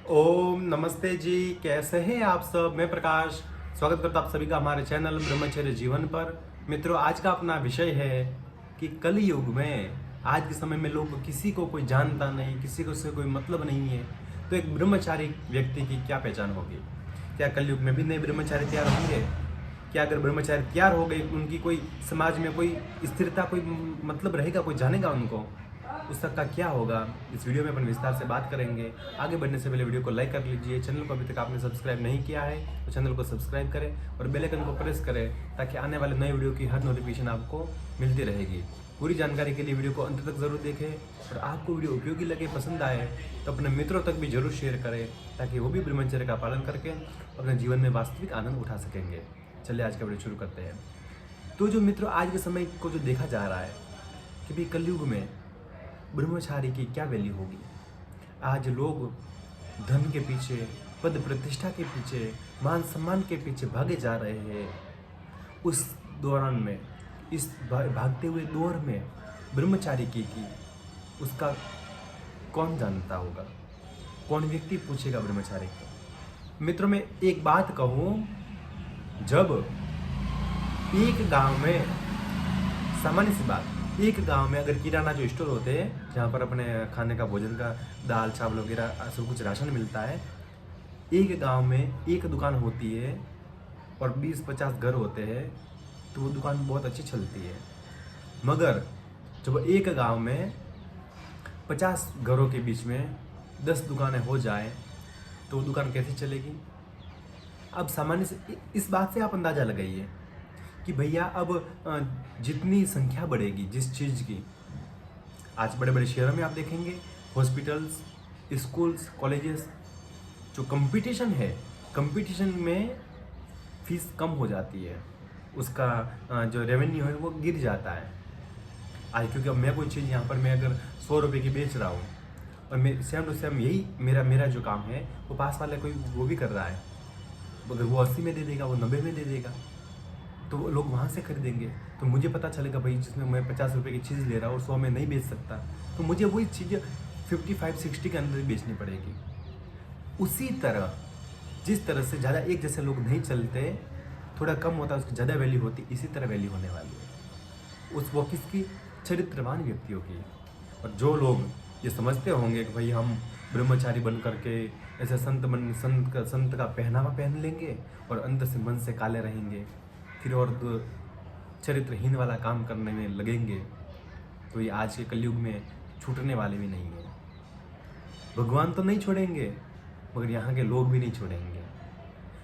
ओम नमस्ते जी। कैसे हैं आप सब? मैं प्रकाश स्वागत करता हूं आप सभी का हमारे चैनल ब्रह्मचर्य जीवन पर। मित्रों, आज का अपना विषय है कि कलि युग में आज के समय में लोग किसी को कोई जानता नहीं, किसी को से कोई मतलब नहीं है, तो एक ब्रह्मचारी व्यक्ति की क्या पहचान होगी? क्या कलयुग में भी नए ब्रह्मचारी तैयार होंगे? क्या अगर ब्रह्मचारी तैयार हो गए, उनकी कोई समाज में कोई स्थिरता, कोई मतलब रहेगा, कोई जानेगा उनको? उस तक का क्या होगा? इस वीडियो में अपन विस्तार से बात करेंगे। आगे बढ़ने से पहले वीडियो को लाइक कर लीजिए। चैनल को अभी तक आपने सब्सक्राइब नहीं किया है तो चैनल को सब्सक्राइब करें और बेल आइकन को प्रेस करें ताकि आने वाले नए वीडियो की हर नोटिफिकेशन आपको मिलती रहेगी। पूरी जानकारी के लिए वीडियो को अंत तक जरूर देखें और आपको वीडियो उपयोगी लगे, पसंद आए तो अपने मित्रों तक भी जरूर शेयर करें ताकि वो भी ब्रह्मचर्य का पालन करके अपने जीवन में वास्तविक आनंद उठा सकेंगे। चलिए आज का वीडियो शुरू करते हैं। तो जो मित्रों, आज के समय को जो देखा जा रहा है कि भाई कलयुग में ब्रह्मचारी की क्या वैल्यू होगी। आज लोग धन के पीछे, पद प्रतिष्ठा के पीछे, मान सम्मान के पीछे भागे जा रहे हैं। उस दौरान में, इस भागते हुए दौर में ब्रह्मचारी की उसका कौन जानता होगा? कौन व्यक्ति पूछेगा ब्रह्मचारी को? मित्रों, मैं एक बात कहूँ, जब एक गांव में, सामान्य सी बात, एक गांव में अगर किराना जो स्टोर होते हैं जहाँ पर अपने खाने का, भोजन का, दाल चावल वगैरह सब कुछ राशन मिलता है, एक गांव में एक दुकान होती है और 20-50 घर होते हैं तो वो दुकान बहुत अच्छी चलती है। मगर जब एक गांव में 50 घरों के बीच में 10 दुकानें हो जाए तो वो दुकान कैसे चलेगी? अब सामान्य से इस बात से आप अंदाज़ा लगाइए कि भैया अब जितनी संख्या बढ़ेगी जिस चीज़ की, आज बड़े बड़े शहरों में आप देखेंगे हॉस्पिटल्स, स्कूल्स, कॉलेजेस, जो कंपटीशन है, कंपटीशन में फीस कम हो जाती है, उसका जो रेवेन्यू है वो गिर जाता है। आज क्योंकि अब मैं कोई चीज़ यहाँ पर मैं अगर 100 रुपये की बेच रहा हूँ और मैं सेम टू सेम यही मेरा जो काम है वो पास वाले कोई वो भी कर रहा है, अगर वो 80 में दे देगा, वो 90 में दे देगा, तो लोग वहाँ से खरीदेंगे। तो मुझे पता चलेगा भाई जिसमें मैं 50 रुपये की चीज़ ले रहा हूँ और 100 में नहीं बेच सकता, तो मुझे वही चीज़ 55-60 के अंदर बेचनी पड़ेगी। उसी तरह जिस तरह से ज़्यादा एक जैसे लोग नहीं चलते, थोड़ा कम होता है उसकी ज़्यादा वैल्यू होती, इसी तरह वैल्यू होने वाली है उस वो किसकी? चरित्रवान व्यक्तियों की। और जो लोग ये समझते होंगे कि भाई हम ब्रह्मचारी बन करके ऐसे संत का पहनावा पहन लेंगे और अंदर से मन से काले रहेंगे, फिर और चरित्रहीन वाला काम करने में लगेंगे, तो ये आज के कलयुग में छूटने वाले भी नहीं है। भगवान तो नहीं छोड़ेंगे मगर यहाँ के लोग भी नहीं छोड़ेंगे।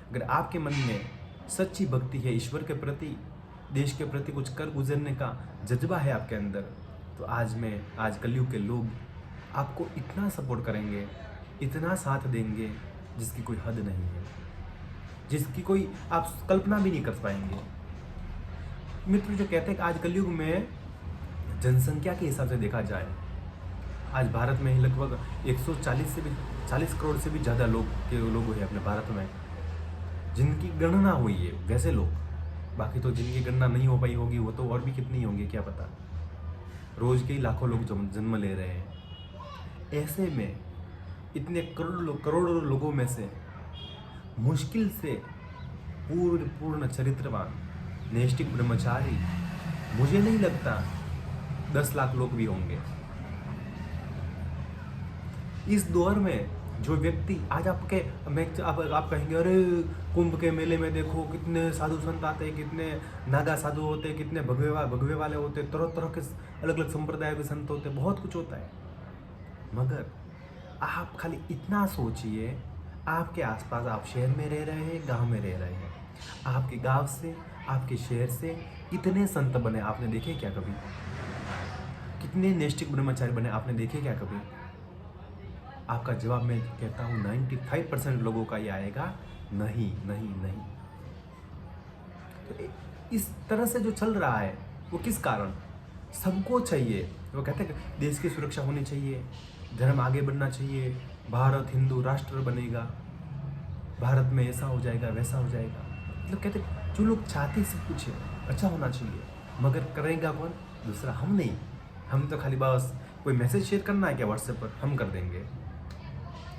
अगर आपके मन में सच्ची भक्ति है ईश्वर के प्रति, देश के प्रति कुछ कर गुजरने का जज्बा है आपके अंदर, तो आज कलयुग के लोग आपको इतना सपोर्ट करेंगे, इतना साथ देंगे जिसकी कोई हद नहीं है, जिसकी कोई आप कल्पना भी नहीं कर पाएंगे। मित्र, जो कहते हैं कि आज कलयुग में जनसंख्या के हिसाब से देखा जाए, आज भारत में ही लगभग 40 करोड़ से भी ज़्यादा लोग हैं अपने भारत में, जिनकी गणना हुई है वैसे लोग। बाकी तो जिनकी गणना नहीं हो पाई होगी वो तो और भी कितनी होंगी क्या पता। रोज के ही लाखों लोग जन्म ले रहे हैं। ऐसे में इतने करोड़ों लोगों में से मुश्किल से पूर्ण चरित्रवान नैष्ठिक ब्रह्मचारी, मुझे नहीं लगता 10 लाख लोग भी होंगे। इस दौर में जो व्यक्ति आज आप कहेंगे अरे कुंभ के मेले में देखो कितने साधु संत आते हैं, कितने नागा साधु होते हैं, कितने भगवे वाले होते हैं, तरह तरह के अलग अलग संप्रदाय के संत होते हैं, बहुत कुछ होता है। मगर आप खाली इतना सोचिए, आपके आसपास आप शहर में रह रहे हैं, गांव में रह रहे हैं, आपके गांव से, आपके शहर से कितने संत बने आपने देखे क्या कभी? कितने नैष्ठिक ब्रह्मचारी बने आपने देखे क्या कभी? आपका जवाब मैं कहता हूँ 95% लोगों का ये आएगा, नहीं नहीं नहीं। तो इस तरह से जो चल रहा है वो किस कारण? सबको चाहिए, वो कहते हैं कि देश की सुरक्षा होनी चाहिए, धर्म आगे बढ़ना चाहिए, भारत हिंदू राष्ट्र बनेगा, भारत में ऐसा हो जाएगा, वैसा हो जाएगा। मतलब कहते जो लोग चाहते सब कुछ है, अच्छा होना चाहिए, मगर करेगा कौन? दूसरा। हम नहीं, हम तो खाली बस कोई मैसेज शेयर करना है क्या व्हाट्सएप पर, हम कर देंगे।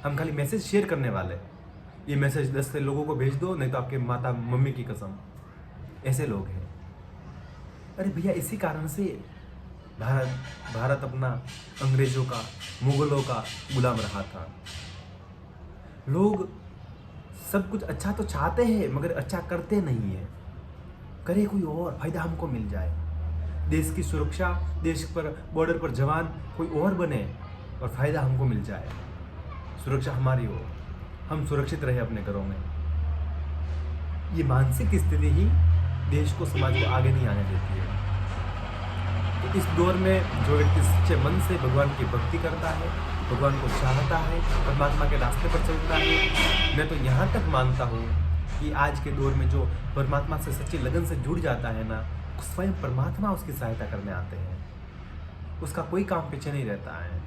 हम खाली मैसेज शेयर करने वाले। ये मैसेज 10 से लोगों को भेज दो, नहीं तो आपके माता मम्मी की कसम। ऐसे लोग हैं। अरे भैया, इसी कारण से भारत अपना अंग्रेजों का, मुगलों का गुलाम रहा था। लोग सब कुछ अच्छा तो चाहते हैं मगर अच्छा करते नहीं है। करे कोई और, फायदा हमको मिल जाए। देश की सुरक्षा, देश पर बॉर्डर पर जवान कोई और बने और फायदा हमको मिल जाए, सुरक्षा हमारी हो, हम सुरक्षित रहे अपने घरों में। ये मानसिक स्थिति ही देश को, समाज को आगे नहीं आने देती है। तो इस दौर में जो व्यक्ति सच्चे मन से भगवान की भक्ति करता है, भगवान को चाहता है, परमात्मा के रास्ते पर चलता है, मैं तो यहाँ तक मानता हूँ कि आज के दौर में जो परमात्मा से सच्ची लगन से जुड़ जाता है ना, स्वयं परमात्मा उसकी सहायता करने आते हैं। उसका कोई काम पीछे नहीं रहता है।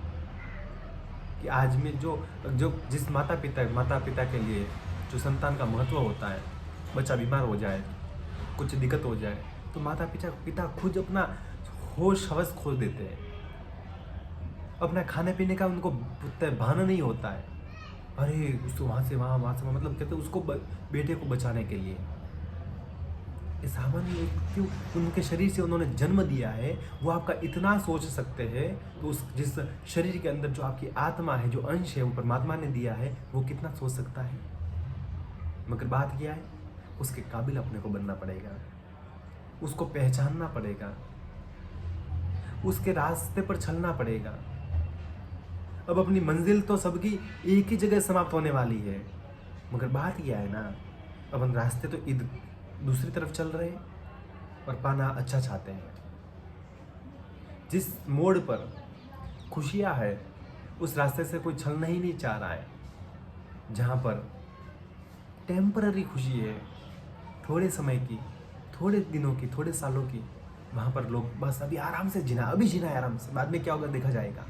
कि आज में जो जिस माता पिता के लिए जो संतान का महत्व होता है, बच्चा बीमार हो जाए, कुछ दिक्कत हो जाए, तो माता पिता खुद अपना होश हवस खो देते हैं। अपना खाने पीने का उनको भान नहीं होता है। अरे उसको वहाँ से वहाँ मतलब कहते उसको बेटे को बचाने के लिए। सामान्य व्यक्ति, उनके शरीर से उन्होंने जन्म दिया है, वो आपका इतना सोच सकते हैं, तो उस जिस शरीर के अंदर जो आपकी आत्मा है, जो अंश है, वो परमात्मा ने दिया है, वो कितना सोच सकता है। मगर बात क्या है, उसके काबिल अपने को बनना पड़ेगा, उसको पहचानना पड़ेगा, उसके रास्ते पर चलना पड़ेगा। अब अपनी मंजिल तो सबकी एक ही जगह समाप्त होने वाली है, मगर बात यह है ना, अपन रास्ते तो दूसरी तरफ चल रहे हैं और पाना अच्छा चाहते हैं। जिस मोड़ पर खुशियां है, उस रास्ते से कोई चलना ही नहीं चाह रहा है। जहां पर टेम्पररी खुशी है, थोड़े समय की, थोड़े दिनों की, थोड़े सालों की, वहां पर लोग बस अभी आराम से जीना, अभी जीना है आराम से, बाद में क्या होगा देखा जाएगा।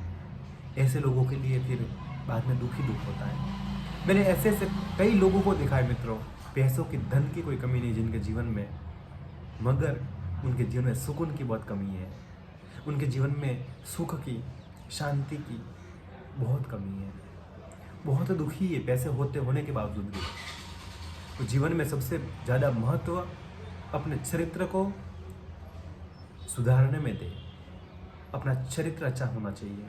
ऐसे लोगों के लिए फिर बाद में दुख ही दुख होता है। मैंने ऐसे कई लोगों को देखा है मित्रों, पैसों की, धन की कोई कमी नहीं जिनके जीवन में, मगर उनके जीवन में सुकून की बहुत कमी है। उनके जीवन में सुख की, शांति की बहुत कमी है। बहुत दुखी है पैसे होने के बावजूद भी। तो जीवन में सबसे ज़्यादा महत्व अपने चरित्र को सुधारने में दे। अपना चरित्र अच्छा होना चाहिए,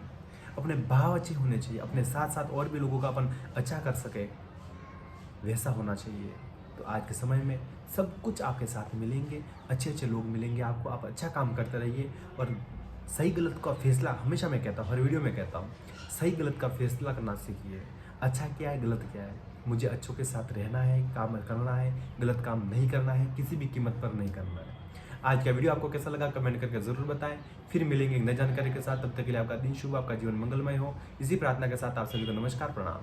अपने भाव अच्छे होने चाहिए, अपने साथ साथ और भी लोगों का अपन अच्छा कर सके, वैसा होना चाहिए। तो आज के समय में सब कुछ आपके साथ मिलेंगे, अच्छे अच्छे लोग मिलेंगे आपको। आप अच्छा काम करते रहिए और सही गलत का फैसला, हमेशा मैं कहता हूँ, हर वीडियो में कहता हूँ, सही गलत का फैसला करना सीखिए। अच्छा क्या है, गलत क्या है। मुझे अच्छों के साथ रहना है, काम करना है, गलत काम नहीं करना है, किसी भी कीमत पर नहीं करना है। आज का वीडियो आपको कैसा लगा कमेंट करके ज़रूर बताएं। फिर मिलेंगे एक नई जानकारी के साथ। तब तक के लिए आपका दिन शुभ, आपका जीवन मंगलमय हो। इसी प्रार्थना के साथ आप सभी को नमस्कार, प्रणाम।